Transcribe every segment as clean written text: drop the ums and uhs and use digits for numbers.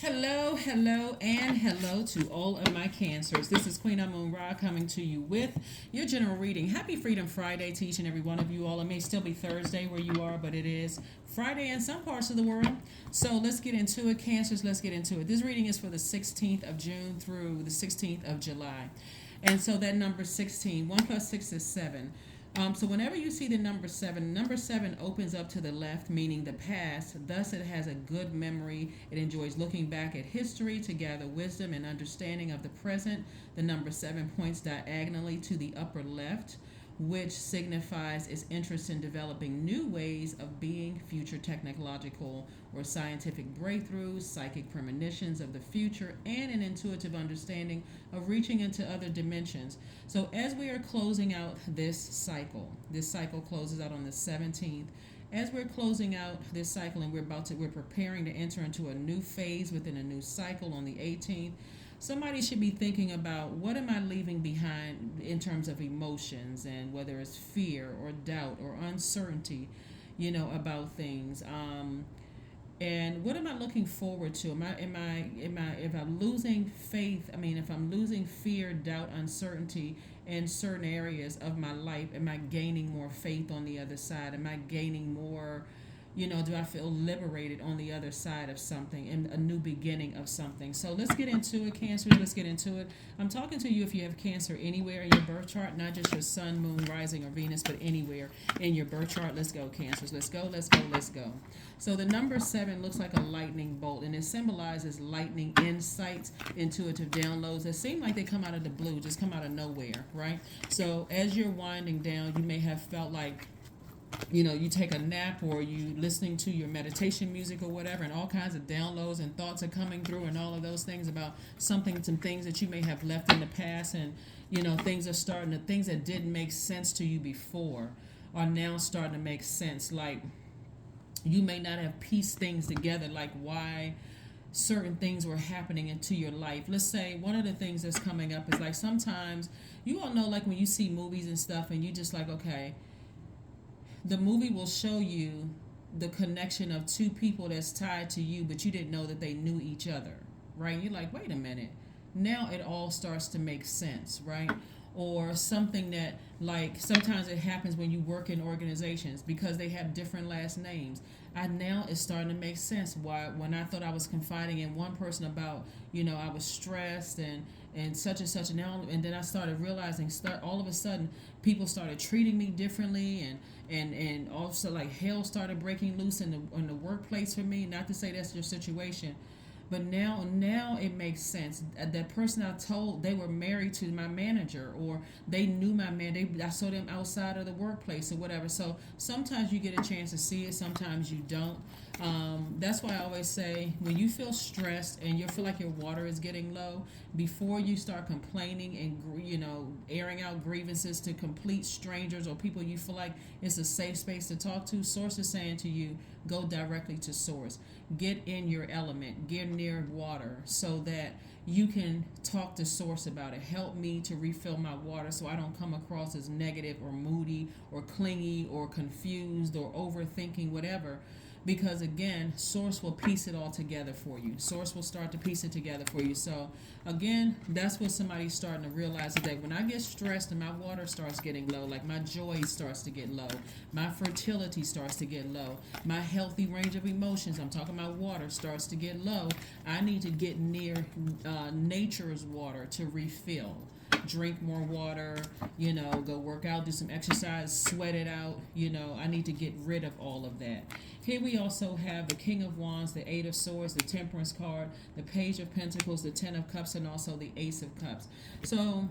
Hello, hello, and hello to all of my cancers. This is Queen Amun Ra coming to you with your general reading. Happy Freedom Friday to each and every one of you all. It may still be Thursday where you are, but it is Friday in some parts of the world. So let's get into it, cancers. Let's get into it. This reading is for the 16th of June through the 16th of July. And so that number 16, 1 plus 6 is 7. So whenever you see the number seven opens up to the left, meaning the past. Thus, it has a good memory. It enjoys looking back at history to gather wisdom and understanding of the present. The number seven points diagonally to the upper left, which signifies its interest in developing new ways of being, future technological or scientific breakthroughs, psychic premonitions of the future, and an intuitive understanding of reaching into other dimensions. So, as we are closing out this cycle closes out on the 17th. As we're closing out this cycle and we're preparing to enter into a new phase within a new cycle on the 18th. Somebody should be thinking about what am I leaving behind in terms of emotions, and whether it's fear or doubt or uncertainty, about things. And what am I looking forward to? If I'm losing faith, if I'm losing fear, doubt, uncertainty in certain areas of my life, am I gaining more faith on the other side? Am I gaining more, do I feel liberated on the other side of something and a new beginning of something? So let's get into it, Cancer. Let's get into it. I'm talking to you if you have Cancer anywhere in your birth chart, not just your sun, moon, rising, or Venus, but anywhere in your birth chart. Let's go, Cancers. Let's go, let's go, let's go. So the number 7 looks like a lightning bolt, and it symbolizes lightning insights, intuitive downloads that seem like they come out of the blue, just come out of nowhere, right? So as you're winding down, you may have felt like you take a nap, or you listening to your meditation music or whatever, and all kinds of downloads and thoughts are coming through, and all of those things about some things that you may have left in the past, and things that didn't make sense to you before are now starting to make sense. Like, you may not have pieced things together, like why certain things were happening into your life. Let's say one of the things that's coming up is like, sometimes you all know, like when you see movies and stuff, and you just like, okay, the movie will show you the connection of two people that's tied to you, but you didn't know that they knew each other, right? You're like, wait a minute. Now it all starts to make sense, right? Or something that, like, sometimes it happens when you work in organizations because they have different last names. Now it's starting to make sense why, when I thought I was confiding in one person about, I was stressed and such and such, and then I started realizing, all of a sudden people started treating me differently, and also, like, hell started breaking loose in the workplace for me. Not to say that's your situation, but now it makes sense. That person I told, they were married to my manager, or they knew my man. I saw them outside of the workplace or whatever. So sometimes you get a chance to see it, sometimes you don't. That's why I always say, when you feel stressed and you feel like your water is getting low, before you start complaining and airing out grievances to complete strangers or people you feel like it's a safe space to talk to, Source is saying to you, go directly to Source. Get in your element, get near water, so that you can talk to Source about it. Help me to refill my water so I don't come across as negative or moody or clingy or confused or overthinking, whatever. Because again, Source will piece it all together for you. Source will start to piece it together for you. So again, that's what somebody's starting to realize today. When I get stressed and my water starts getting low, like my joy starts to get low, my fertility starts to get low, my healthy range of emotions, I'm talking about water, starts to get low, I need to get near nature's water to refill. Drink more water, go work out, do some exercise, sweat it out. I need to get rid of all of that. Here we also have the King of Wands, the Eight of Swords, the Temperance card, the Page of Pentacles, the Ten of Cups, and also the Ace of Cups. So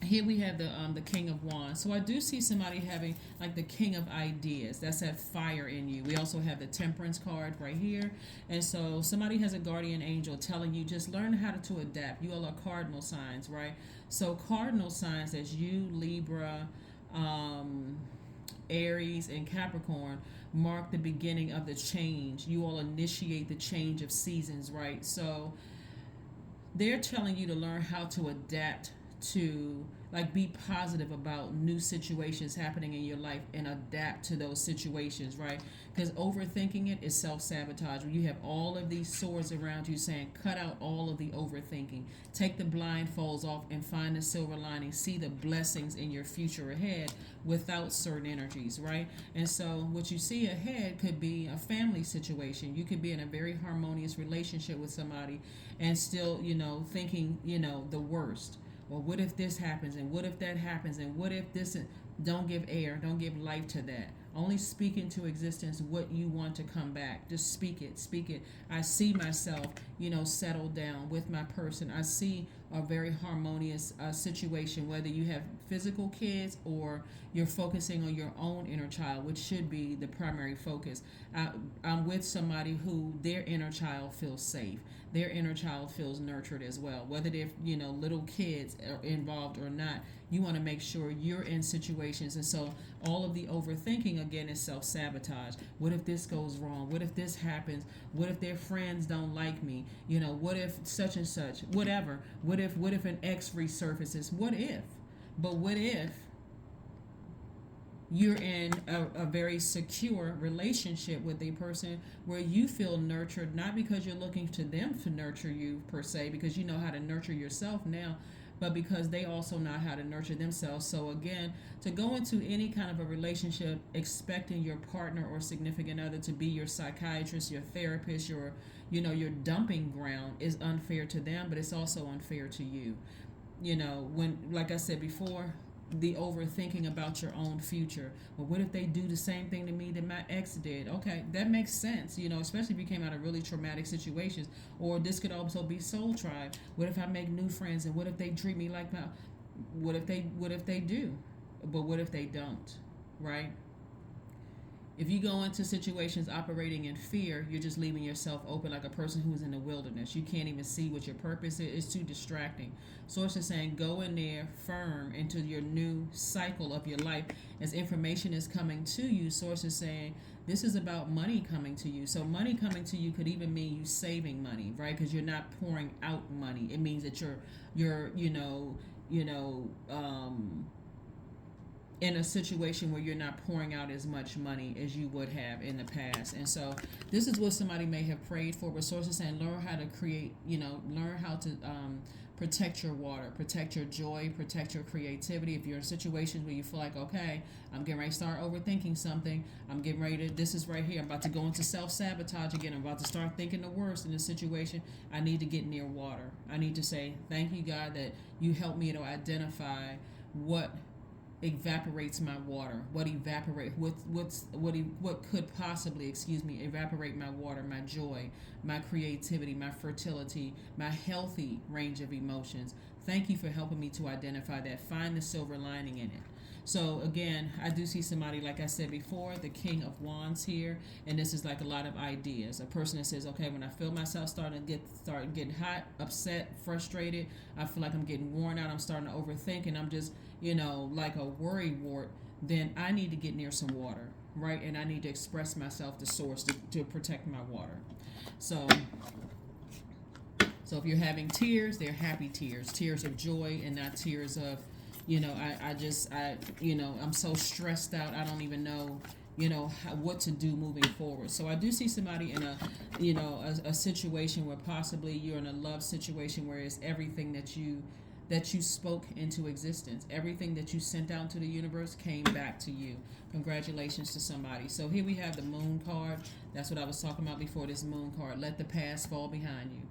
here we have the King of Wands. So I do see somebody having like the King of Ideas. That's that fire in you. We also have the Temperance card right here. And so somebody has a guardian angel telling you, just learn how to adapt. You all are cardinal signs, right? So cardinal signs, as you, Libra, Aries, and Capricorn, mark the beginning of the change. You all initiate the change of seasons, right? So they're telling you to learn how to adapt to like be positive about new situations happening in your life and adapt to those situations, right? Because overthinking it is self-sabotage. When you have all of these swords around you saying cut out all of the overthinking, take the blindfolds off and find the silver lining, see the blessings in your future ahead without certain energies, right? And so what you see ahead could be a family situation. You could be in a very harmonious relationship with somebody and still, thinking, the worst. Well, what if this happens, and what if that happens, and what if this? Don't give air, don't give life to that. Only speak into existence what you want to come back. Just speak it, speak it. I see myself, settled down with my person. I see a very harmonious situation, whether you have physical kids or you're focusing on your own inner child, which should be the primary focus. I'm with somebody who their inner child feels safe. Their inner child feels nurtured as well. Whether they're, little kids are involved or not, you want to make sure you're in situations. And so all of the overthinking, again, is self-sabotage. What if this goes wrong? What if this happens? What if their friends don't like me? What if such and such? Whatever. What if an ex resurfaces? What if? But what if you're in a very secure relationship with a person where you feel nurtured, not because you're looking to them to nurture you per se, because you know how to nurture yourself now, but because they also know how to nurture themselves. So again, to go into any kind of a relationship expecting your partner or significant other to be your psychiatrist, your therapist, your dumping ground is unfair to them, but it's also unfair to you. When, like I said before, the overthinking about your own future. Well, what if they do the same thing to me that my ex did? Okay, that makes sense, especially if you came out of really traumatic situations. Or this could also be soul tribe. What if I make new friends, and what if they treat me like my, what if they do? But what if they don't, right? If you go into situations operating in fear, you're just leaving yourself open like a person who's in the wilderness. You can't even see what your purpose is. It's too distracting. Source is saying go in there firm into your new cycle of your life. As information is coming to you, Source is saying this is about money coming to you. So money coming to you could even mean you saving money, right? Because you're not pouring out money. It means that you're in a situation where you're not pouring out as much money as you would have in the past. And so this is what somebody may have prayed for, but Source is saying learn how to create, learn how to protect your water, protect your joy, protect your creativity. If you're in situations where you feel like, okay, I'm getting ready to start overthinking something, I'm getting ready to, this is right here, I'm about to go into self-sabotage again, I'm about to start thinking the worst in this situation, I need to get near water. I need to say, thank you, God, that you helped me to identify what evaporates my water, what could possibly evaporate my water, my joy, my creativity, my fertility, my healthy range of emotions. Thank you for helping me to identify that, find the silver lining in it. So again, I do see somebody, like I said before, the King of Wands here, and this is like a lot of ideas. A person that says, okay, when I feel myself starting to getting hot, upset, frustrated, I feel like I'm getting worn out, I'm starting to overthink, and I'm just, like a worry wart, then I need to get near some water, right? And I need to express myself to Source to protect my water. So if you're having tears, they're happy tears, tears of joy, and not tears of, I'm so stressed out, I don't even know, what to do moving forward. So I do see somebody in a situation where possibly you're in a love situation where it's everything that you spoke into existence. Everything that you sent out to the universe came back to you. Congratulations to somebody. So here we have the Moon card. That's what I was talking about before, this Moon card. Let the past fall behind you.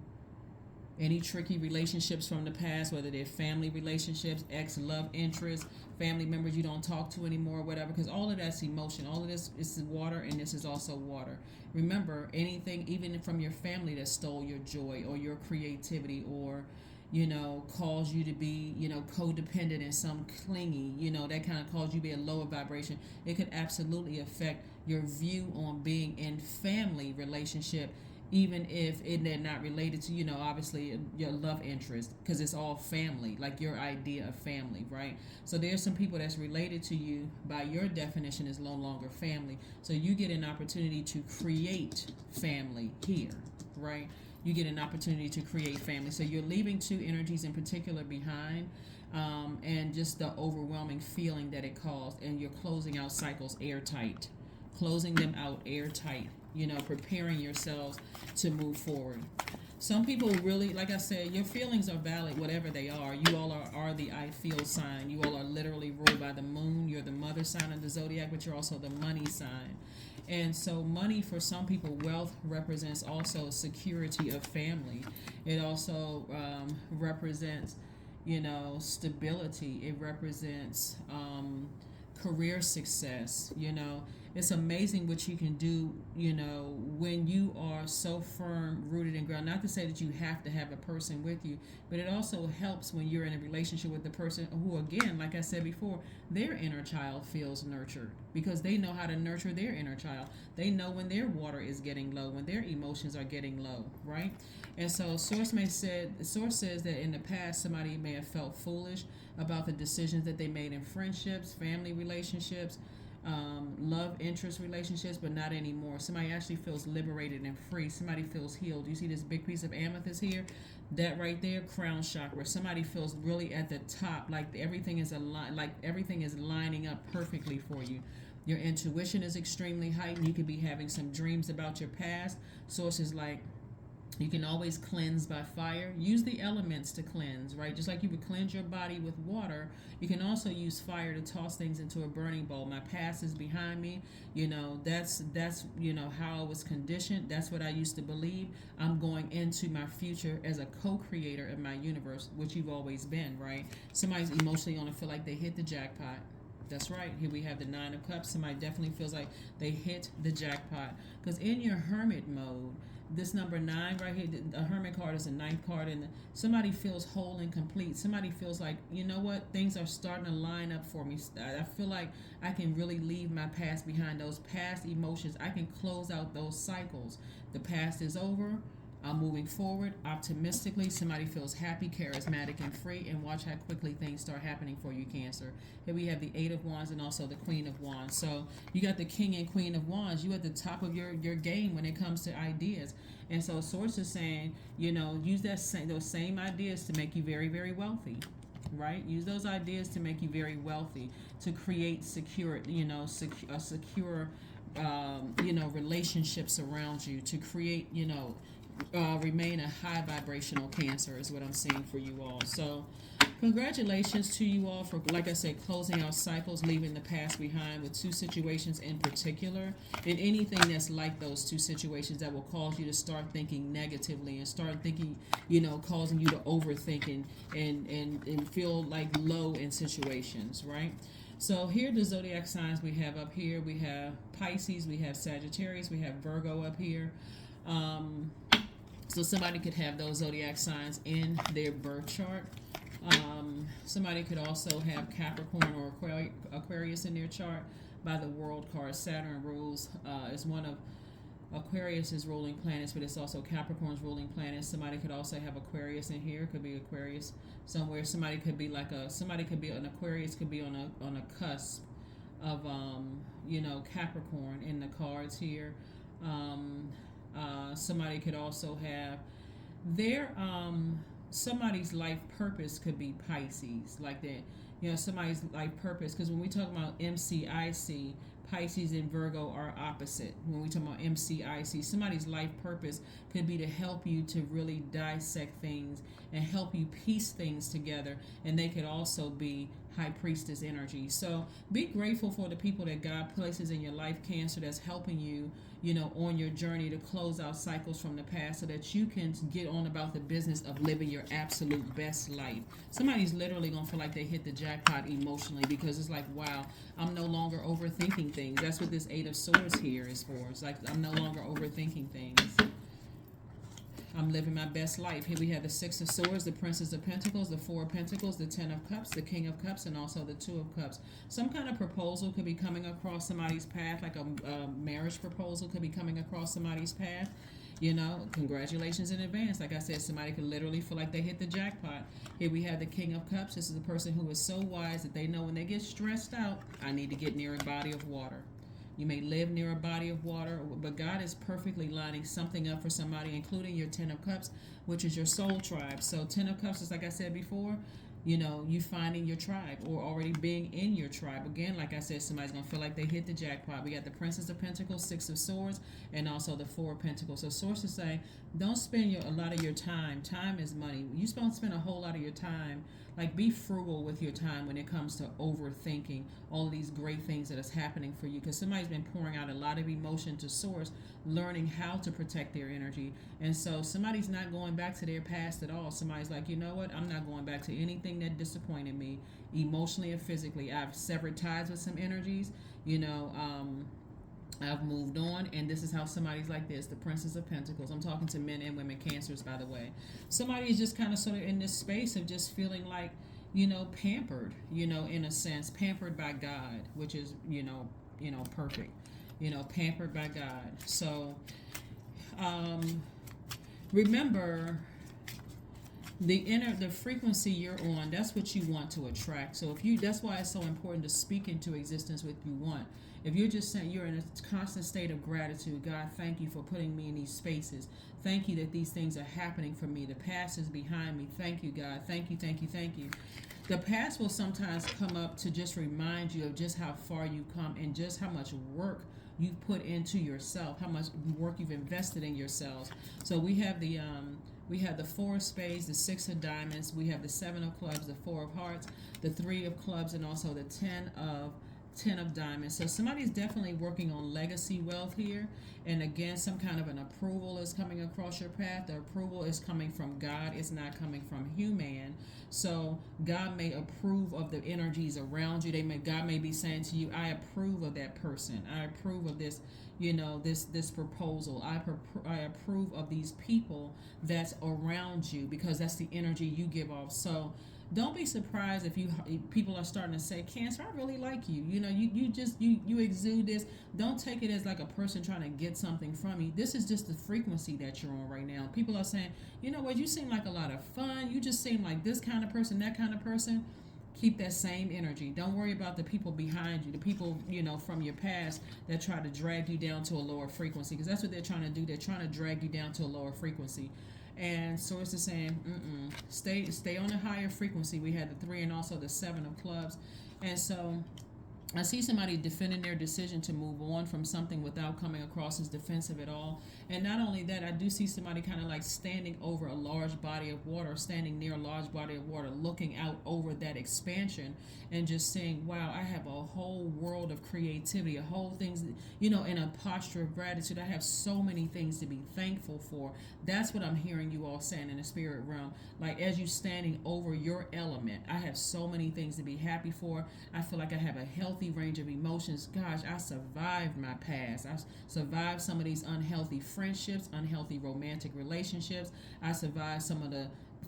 Any tricky relationships from the past, whether they're family relationships, ex-love interest, family members you don't talk to anymore, whatever, because all of that's emotion. All of this is water, and this is also water. Remember, anything, even from your family, that stole your joy or your creativity or cause you to be, codependent and some clingy, that kind of cause you to be a lower vibration. It could absolutely affect your view on being in family relationship, even if they're not related to, obviously your love interest, because it's all family, like your idea of family, right? So there's some people that's related to you by your definition is no longer family. So you get an opportunity to create family here, right? You get an opportunity to create family. So you're leaving two energies in particular behind. and just the overwhelming feeling that it caused. And you're closing out cycles airtight, closing them out airtight, preparing yourselves to move forward. Some people really, like I said, your feelings are valid, whatever they are. You all are the I feel sign. You all are literally ruled by the moon. You're the mother sign of the zodiac, but you're also the money sign. And so, money for some people, wealth represents also security of family. It also represents, stability. It represents career success. It's amazing what you can do, when you are so firm, rooted and grounded. Not to say that you have to have a person with you, but it also helps when you're in a relationship with the person who, again, like I said before, their inner child feels nurtured because they know how to nurture their inner child. They know when their water is getting low, when their emotions are getting low, right? And so Source says that in the past somebody may have felt foolish about the decisions that they made in friendships, family relationships, love interest relationships, but not anymore. Somebody actually feels liberated and free. Somebody feels healed. You see this big piece of amethyst here? That right there, crown chakra. Somebody feels really at the top, like everything is aligned, like everything is lining up perfectly for you. Your intuition is extremely heightened. You could be having some dreams about your past. Sources like, you can always cleanse by fire. Use the elements to cleanse, right? Just like you would cleanse your body with water, you can also use fire to toss things into a burning bowl. My past is behind me. That's how I was conditioned. That's what I used to believe. I'm going into my future as a co-creator of my universe, which you've always been, right? Somebody's emotionally going to feel like they hit the jackpot. That's right. Here we have the Nine of Cups. Somebody definitely feels like they hit the jackpot. Because in your hermit mode, this number 9 right here, the hermit card is the ninth card, and somebody feels whole and complete. Somebody feels like, you know what, things are starting to line up for me. I feel like I can really leave my past behind. Those past emotions, I can close out those cycles. The past is over. I'm moving forward optimistically. Somebody feels happy, charismatic, and free. And watch how quickly things start happening for you, Cancer. Here we have the Eight of Wands and also the Queen of Wands. So you got the King and Queen of Wands. You at the top of your game when it comes to ideas. And so Source is saying, use those same ideas to make you very, very wealthy. Right? Use those ideas to make you very wealthy, to create secure, secure, relationships around you, to create, remain a high vibrational Cancer is what I'm seeing for you all. So congratulations to you all for, like I said, closing out cycles, leaving the past behind with 2 situations in particular, and anything that's like those 2 situations that will cause you to start thinking negatively and start thinking, causing you to overthink and feel like low in situations, right? So here are the zodiac signs we have up here. We have Pisces, we have Sagittarius, we have Virgo up here. So somebody could have those zodiac signs in their birth chart. Somebody could also have Capricorn or Aquarius in their chart by the World card. Saturn rules is one of Aquarius's ruling planets, but it's also Capricorn's ruling planet. Somebody could also have Aquarius in here. It could be Aquarius somewhere. Somebody could be an Aquarius could be on a cusp of Capricorn in the cards here. Somebody could also have their somebody's life purpose could be Pisces, like that. Somebody's life purpose, because when we talk about MCIC, Pisces and Virgo are opposite. When we talk about MCIC, somebody's life purpose could be to help you to really dissect things and help you piece things together. And they could also be High Priestess energy. So be grateful for the people that God places in your life, Cancer, that's helping you, on your journey to close out cycles from the past so that you can get on about the business of living your absolute best life. Somebody's literally going to feel like they hit the jackpot emotionally because it's like, wow, I'm no longer overthinking things. That's what this Eight of Swords here is for. It's like I'm no longer overthinking things. I'm living my best life. Here we have the Six of Swords, the Princess of Pentacles, the Four of Pentacles, the Ten of Cups, the King of Cups, and also the Two of Cups. Some kind of proposal could be coming across somebody's path, like a marriage proposal could be coming across somebody's path. Congratulations in advance. Like I said, somebody could literally feel like they hit the jackpot. Here we have the King of Cups. This is a person who is so wise that they know when they get stressed out, I need to get near a body of water. You may live near a body of water, but God is perfectly lining something up for somebody, including your Ten of Cups, which is your soul tribe. So Ten of Cups is, like I said before, you finding your tribe or already being in your tribe. Again, like I said, somebody's going to feel like they hit the jackpot. We got the Princess of Pentacles, Six of Swords, and also the Four of Pentacles. So Source is saying, don't spend a lot of your time. Time is money. You don't spend a whole lot of your time. Like, be frugal with your time when it comes to overthinking all of these great things that is happening for you, because somebody's been pouring out a lot of emotion to Source, learning how to protect their energy. And so somebody's not going back to their past at all. Somebody's like, you know what, I'm not going back to anything that disappointed me emotionally or physically. I've severed ties with some energies, I've moved on, and this is how somebody's like this, the Princess of Pentacles. I'm talking to men and women, Cancers, by the way. Somebody is just kind of sort of in this space of just feeling like, pampered, in a sense, pampered by God, which is, perfect, pampered by God. So, remember, the frequency you're on, that's what you want to attract. So that's why it's so important to speak into existence what you want. If you're just saying, you're in a constant state of gratitude, God, thank you for putting me in these spaces. Thank you that these things are happening for me. The past is behind me. Thank you, God. Thank you, thank you, thank you. The past will sometimes come up to just remind you of just how far you've come and just how much work you've put into yourself, how much work you've invested in yourselves. So we have the Four of Spades, the Six of Diamonds, we have the Seven of Clubs, the Four of Hearts, the Three of Clubs, and also the Ten of Diamonds. So somebody's definitely working on legacy wealth here. And again, some kind of an approval is coming across your path. The approval is coming from God. It's not coming from human. So God may approve of the energies around you. God may be saying to you, I approve of that person. I approve of this, this proposal. I approve of these people that's around you, because that's the energy you give off. So don't be surprised if people are starting to say, Cancer, I really like you. You exude this. Don't take it as like a person trying to get something from you. This is just the frequency that you're on right now. People are saying, you know what, you seem like a lot of fun. You just seem like this kind of person, that kind of person. Keep that same energy. Don't worry about the people behind you, the people, from your past that try to drag you down to a lower frequency, because that's what they're trying to do. They're trying to drag you down to a lower frequency. And Source is saying, stay on a higher frequency. We had the Three and also the Seven of Clubs. And so I see somebody defending their decision to move on from something without coming across as defensive at all. And not only that, I do see somebody kind of like standing over a large body of water, standing near a large body of water, looking out over that expansion and just saying, wow, I have a whole world of creativity, a whole things, in a posture of gratitude. I have so many things to be thankful for. That's what I'm hearing you all saying in the spirit realm. Like, as you standing over your element, I have so many things to be happy for. I feel like I have a healthy range of emotions. Gosh, I survived my past. I survived some of these unhealthy friendships, unhealthy romantic relationships. I survived some of the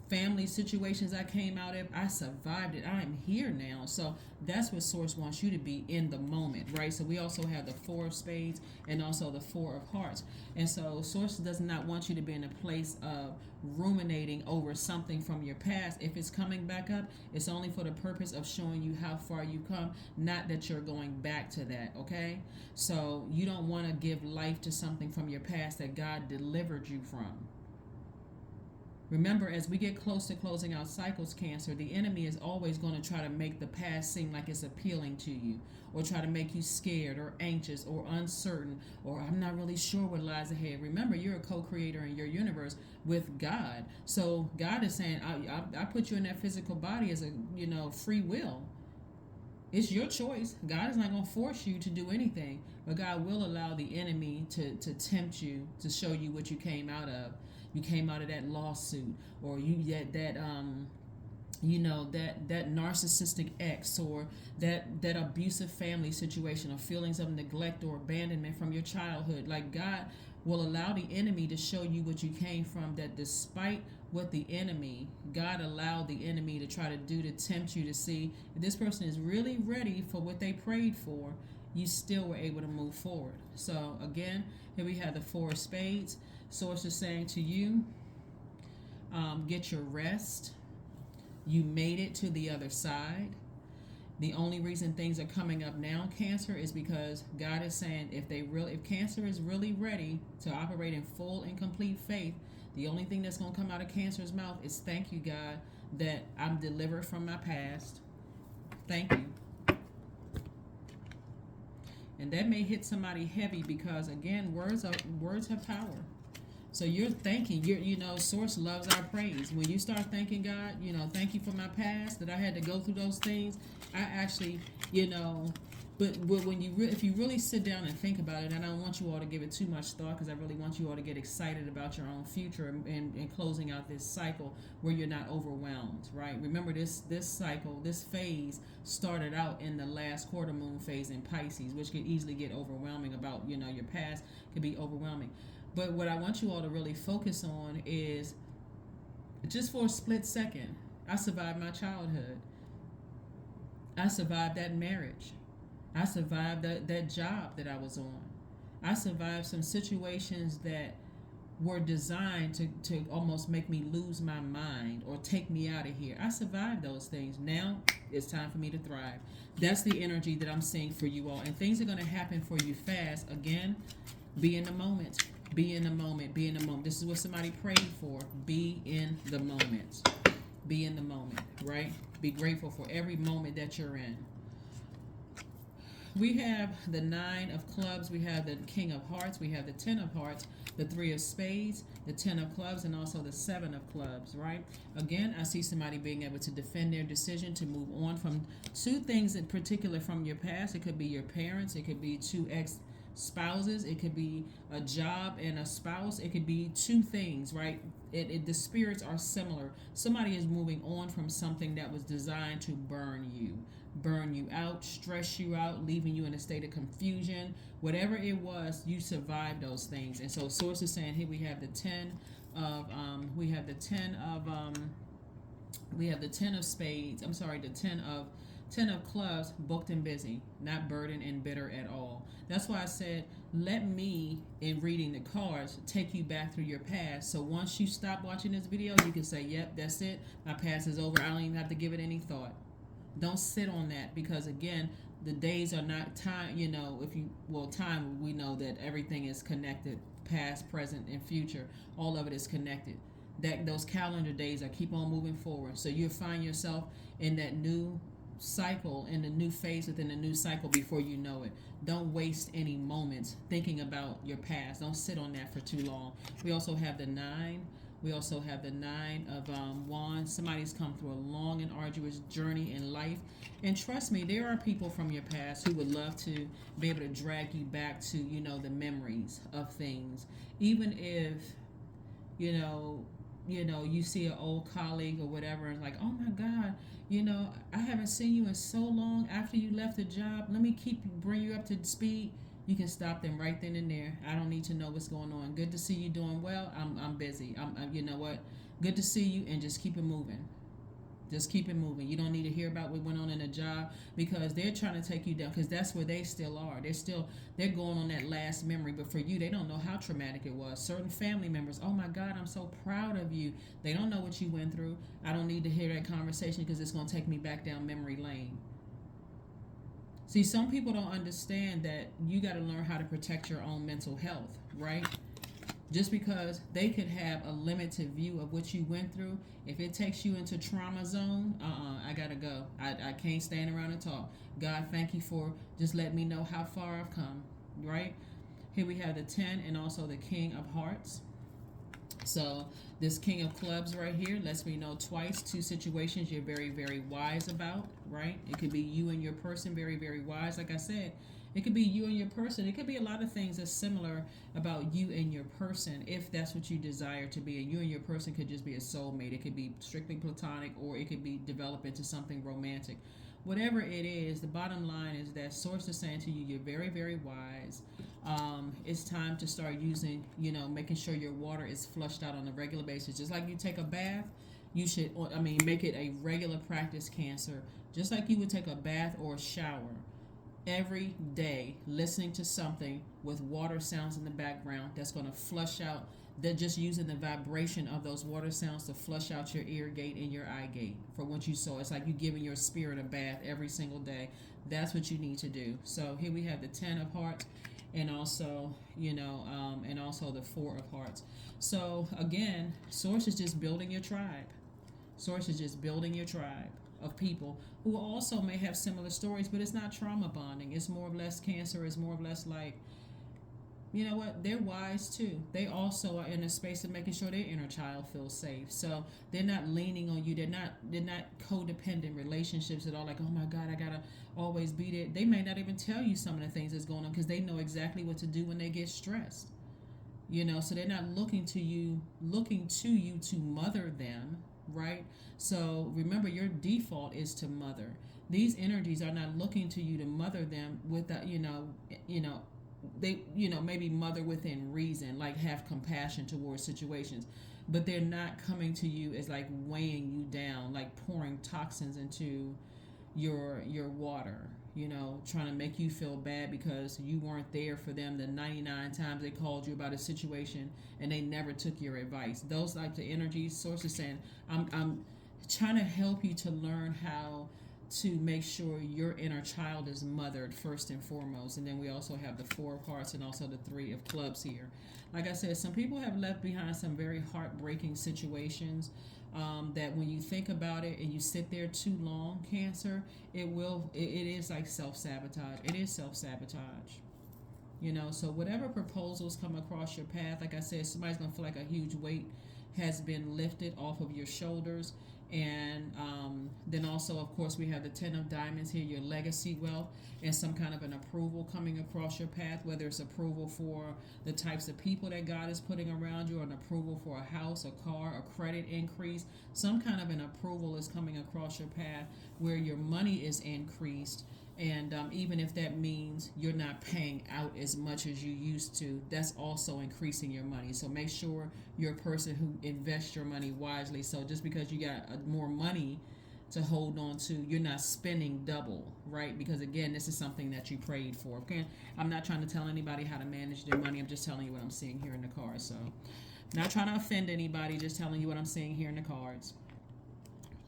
family situations I came out of. I survived it. I am here now. So that's what Source wants you to be in the moment, right? So we also have the Four of Spades and also the Four of Hearts. And so Source does not want you to be in a place of ruminating over something from your past. If it's coming back up, it's only for the purpose of showing you how far you come, not that you're going back to that, okay? So you don't want to give life to something from your past that God delivered you from. Remember, as we get close to closing out cycles, Cancer, the enemy is always going to try to make the past seem like it's appealing to you, or try to make you scared or anxious or uncertain, or I'm not really sure what lies ahead. Remember, you're a co-creator in your universe with God. So God is saying, I put you in that physical body as a, free will. It's your choice. God is not going to force you to do anything, but God will allow the enemy to tempt you, to show you what you came out of. You came out of that lawsuit, or that narcissistic ex, or that abusive family situation, or feelings of neglect or abandonment from your childhood. Like, God will allow the enemy to show you what you came from, that despite what God allowed the enemy to try to do to tempt you to see if this person is really ready for what they prayed for, you still were able to move forward. So again, here we have the Four of Spades. Source is saying to you, get your rest. You made it to the other side. The only reason things are coming up now, Cancer, is because God is saying if Cancer is really ready to operate in full and complete faith, The only thing that's going to come out of Cancer's mouth is thank you, God, that I'm delivered from my past. Thank you. And that may hit somebody heavy because, again, words have power. So you're thanking, Source loves our praise. When you start thanking God, thank you for my past, that I had to go through those things. I actually, but when if you really sit down and think about it, and I don't want you all to give it too much thought because I really want you all to get excited about your own future and closing out this cycle where you're not overwhelmed, right? Remember this cycle, this phase started out in the last quarter moon phase in Pisces, which could easily get overwhelming about, your past could be overwhelming. But what I want you all to really focus on is just for a split second, I survived my childhood. I survived that marriage. I survived that job that I was on. I survived some situations that were designed to almost make me lose my mind or take me out of here. I survived those things. Now it's time for me to thrive. That's the energy that I'm seeing for you all. And things are going to happen for you fast. Again, be in the moment. Be in the moment. Be in the moment. This is what somebody prayed for. Be in the moment. Be in the moment, right? Be grateful for every moment that you're in. We have the 9 of clubs. We have the King of Hearts. We have the 10 of Hearts, the 3 of Spades, the 10 of Clubs, and also the 7 of Clubs, right? Again, I see somebody being able to defend their decision to move on from 2 things in particular from your past. It could be your parents. It could be 2 spouses. It could be a job and a spouse. It could be 2 things, right? The spirits are similar. Somebody is moving on from something that was designed to burn you out, stress you out, leaving you in a state of confusion. Whatever it was, you survived those things. And so Source is saying here we have the 10 of spades. I'm sorry, the 10 of clubs, booked and busy, not burdened and bitter at all. That's why I said, let me, in reading the cards, take you back through your past. So once you stop watching this video, you can say, yep, that's it. My past is over. I don't even have to give it any thought. Don't sit on that because, again, the days are not time, time, we know that everything is connected, past, present, and future. All of it is connected. Those calendar days are keep on moving forward. So you'll find yourself in that new cycle, in the new phase within the new cycle before you know it. Don't waste any moments thinking about your past. Don't sit on that for too long. We also have the 9. We also have the 9 of Wands. Somebody's come through a long and arduous journey in life. And trust me, there are people from your past who would love to be able to drag you back to, the memories of things. Even if, you see an old colleague or whatever and like, oh my God, I haven't seen you in so long after you left the job. Let me bring you up to speed. You can stop them right then and there. I don't need to know what's going on. Good to see you doing well. I'm busy. You know what? Good to see you, and just keep it moving. Just keep it moving. You don't need to hear about what went on in a job because they're trying to take you down because that's where they still are. They're going on that last memory, but for you, they don't know how traumatic it was. Certain family members, oh my God, I'm so proud of you. They don't know what you went through. I don't need to hear that conversation because it's going to take me back down memory lane. See, some people don't understand that you got to learn how to protect your own mental health, right? Just because they could have a limited view of what you went through, if it takes you into trauma zone, I got to go. I can't stand around and talk. God, thank you for just letting me know how far I've come, right? Here we have the 10 and also the King of Hearts. So this King of Clubs right here lets me know twice 2 situations you're very, very wise about, right? It could be you and your person, very, very wise. Like I said, it could be you and your person. It could be a lot of things that's similar about you and your person if that's what you desire to be. And you and your person could just be a soulmate. It could be strictly platonic or it could be developed into something romantic. Whatever it is, the bottom line is that Source is saying to you, you're very, very wise. It's time to start using, making sure your water is flushed out on a regular basis. Just like you take a bath, you should, make it a regular practice, Cancer. Just like you would take a bath or a shower. Every day, listening to something with water sounds in the background that's going to flush out, that just using the vibration of those water sounds to flush out your ear gate and your eye gate for what you saw. It's like you giving your spirit a bath every single day. That's what you need to do. So here we have the 10 of Hearts and also, and also the Four of Hearts. So again, Source is just building your tribe. Source is just building your tribe of people who also may have similar stories, but it's not trauma bonding. It's more or less Cancer. It's more or less like, you know what, they're wise too. They also are in a space of making sure their inner child feels safe, so they're not leaning on you. They're not codependent relationships at all, like, oh my god, I gotta always be there. They may not even tell you some of the things that's going on because they know exactly what to do when they get stressed. So they're not looking to you to mother them, right? So remember, your default is to mother. These energies are not looking to you to mother them without, they, maybe mother within reason, like have compassion towards situations, but they're not coming to you as like weighing you down, like pouring toxins into your water, trying to make you feel bad because you weren't there for them the 99 times they called you about a situation and they never took your advice. Those types of energies, Sources saying, I'm trying to help you to learn how to make sure your inner child is mothered first and foremost. And then we also have the Four of Hearts and also the Three of Clubs here. Like I said, some people have left behind some very heartbreaking situations, that when you think about it and you sit there too long, Cancer, it is like self-sabotage. It is self-sabotage. So whatever proposals come across your path, like I said, somebody's going to feel like a huge weight has been lifted off of your shoulders. And then also, of course, we have the Ten of Diamonds here, your legacy wealth, and some kind of an approval coming across your path, whether it's approval for the types of people that God is putting around you, or an approval for a house, a car, a credit increase. Some kind of an approval is coming across your path where your money is increased. And even if that means you're not paying out as much as you used to, that's also increasing your money. So make sure you're a person who invests your money wisely. So just because you got more money to hold on to, you're not spending double, right? Because again, this is something that you prayed for. Okay, I'm not trying to tell anybody how to manage their money. I'm just telling you what I'm seeing here in the cards. So not trying to offend anybody, just telling you what I'm seeing here in the cards.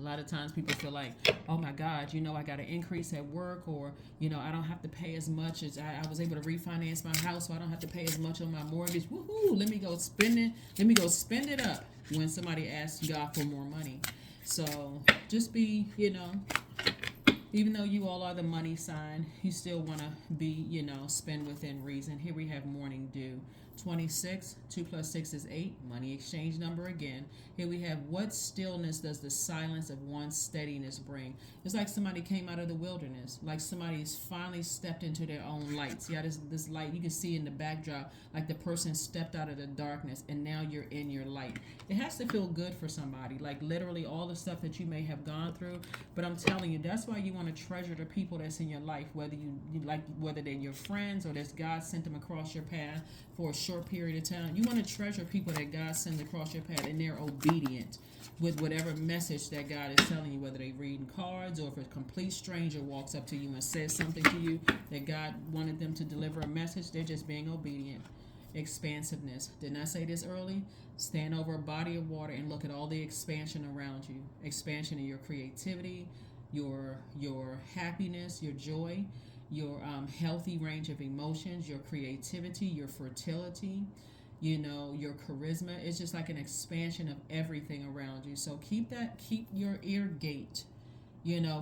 A lot of times people feel like, oh my God, I got an increase at work, or, I don't have to pay as much as I was able to refinance my house, so I don't have to pay as much on my mortgage. Woohoo, let me go spend it. Let me go spend it up when somebody asks God for more money. So just be, even though you all are the money sign, you still want to be, spend within reason. Here we have morning dew. 26, 2 plus 6 is 8, money exchange number again. Here we have, what stillness does the silence of one's steadiness bring? It's like somebody came out of the wilderness, like somebody's finally stepped into their own light. See how this light, you can see in the backdrop, like the person stepped out of the darkness and now you're in your light. It has to feel good for somebody, like literally all the stuff that you may have gone through. But I'm telling you, that's why you want to treasure the people that's in your life, whether whether they're your friends or that's God sent them across your path for a short period of time. You want to treasure people that God sends across your path and they're obedient with whatever message that God is telling you, whether they're reading cards or if a complete stranger walks up to you and says something to you that God wanted them to deliver a message. They're just being obedient. Expansiveness. Didn't I say this early? Stand over a body of water and look at all the expansion around you. Expansion in your creativity, your happiness, your joy, your healthy range of emotions, your creativity, your fertility, your charisma. It's just like an expansion of everything around you. So keep your ear gate,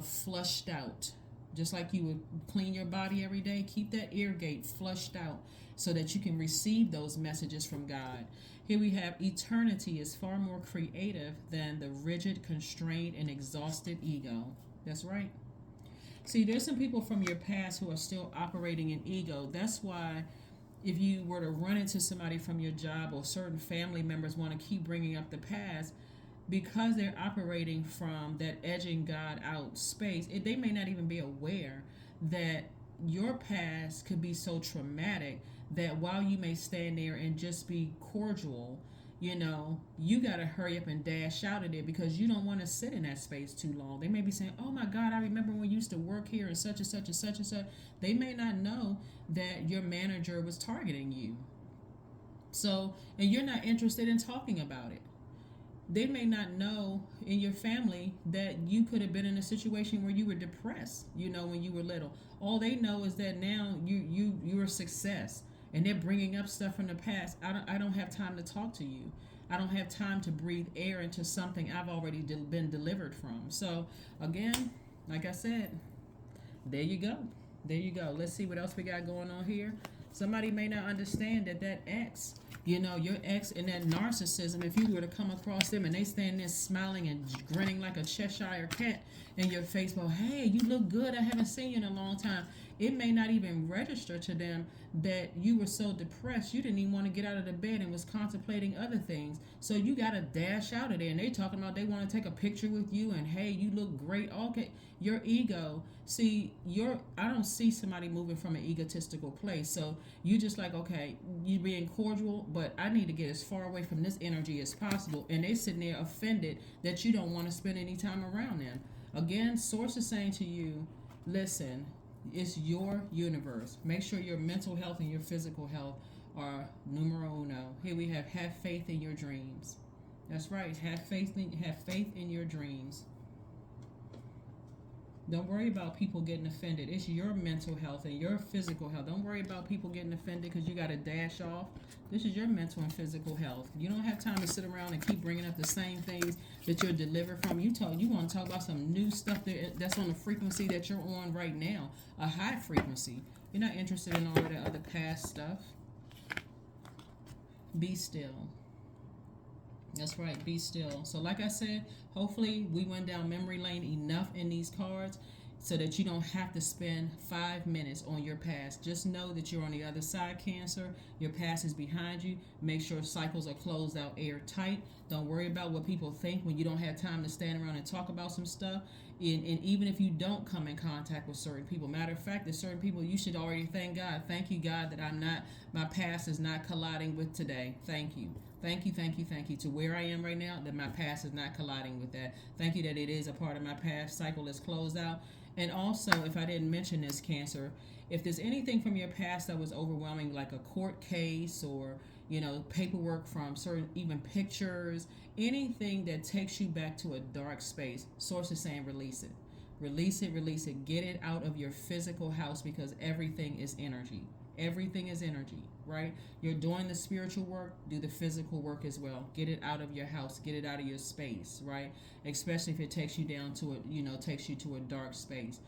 flushed out. Just like you would clean your body every day, keep that ear gate flushed out so that you can receive those messages from God. Here we have, eternity is far more creative than the rigid, constrained, and exhausted ego. That's right. See, there's some people from your past who are still operating in ego. That's why if you were to run into somebody from your job or certain family members want to keep bringing up the past, because they're operating from that edging God out space, they may not even be aware that your past could be so traumatic that while you may stand there and just be cordial, you got to hurry up and dash out of there because you don't want to sit in that space too long. They may be saying, oh my God, I remember when we used to work here and such and such and such and such. They may not know that your manager was targeting you. So, and you're not interested in talking about it. They may not know in your family that you could have been in a situation where you were depressed, when you were little. All they know is that now you're a success. and they're bringing up stuff from the past. I don't have time to talk to you. I don't have time to breathe air into something I've already been delivered from. So again, like I said, there you go. There you go. Let's see what else we got going on here. Somebody may not understand that ex, your ex and that narcissism, if you were to come across them and they stand there smiling and grinning like a Cheshire cat in your face, well, hey, you look good. I haven't seen you in a long time. It may not even register to them that you were so depressed you didn't even want to get out of the bed and was contemplating other things. So you got to dash out of there. And they talking about they want to take a picture with you and, hey, you look great. Okay, your ego. See, I don't see somebody moving from an egotistical place. So you just like, okay, you being cordial, but I need to get as far away from this energy as possible. And they sitting there offended that you don't want to spend any time around them. Again, source is saying to you, listen, it's your universe. Make sure your mental health and your physical health are numero uno. Here we have faith in your dreams. That's right. Have faith in your dreams. Don't worry about people getting offended. It's your mental health and your physical health. Don't worry about people getting offended because you got to dash off. This is your mental and physical health. You don't have time to sit around and keep bringing up the same things that you're delivered from. You want to talk about some new stuff that's on the frequency that you're on right now, a high frequency. You're not interested in all of that other past stuff. Be still. That's right, be still. So like I said, hopefully we went down memory lane enough in these cards so that you don't have to spend 5 minutes on your past. Just know that you're on the other side, Cancer. Your past is behind you. Make sure cycles are closed out airtight. Don't worry about what people think when you don't have time to stand around and talk about some stuff. And even if you don't come in contact with certain people, matter of fact, there's certain people you should already thank God. Thank you, God, that my past is not colliding with today. Thank you. Thank you, thank you, thank you. To where I am right now, that my past is not colliding with that. Thank you that it is a part of my past. Cycle is closed out. And also, if I didn't mention this, Cancer, if there's anything from your past that was overwhelming, like a court case or, paperwork from certain, even pictures, anything that takes you back to a dark space, Source is saying release it. Release it, release it. Get it out of your physical house because everything is energy. Everything is energy, right? You're doing the spiritual work, do the physical work as well. Get it out of your house, get it out of your space, right? Especially if it takes you down to takes you to a dark space.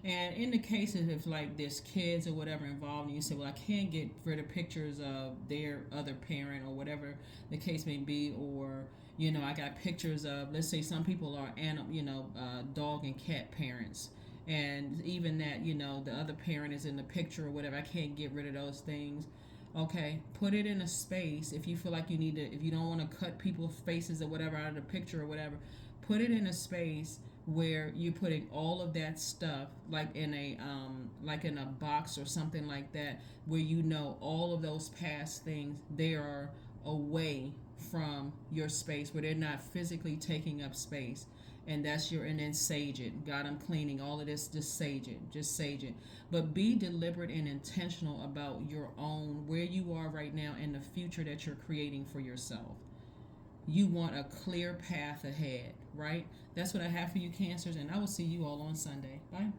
And in the cases if like there's kids or whatever involved, and you say, well, I can't get rid of pictures of their other parent or whatever the case may be, or I got pictures of, let's say some people are dog and cat parents. And even that, the other parent is in the picture or whatever, I can't get rid of those things. Okay, put it in a space if you feel like you need to, if you don't want to cut people's faces or whatever out of the picture or whatever, put it in a space where you're putting all of that stuff like in a box or something like that, where all of those past things, they are away from your space, where they're not physically taking up space. And then sage it. God, I'm cleaning all of this. Just sage it. But be deliberate and intentional about your own, where you are right now and the future that you're creating for yourself. You want a clear path ahead, right? That's what I have for you, Cancers, and I will see you all on Sunday. Bye.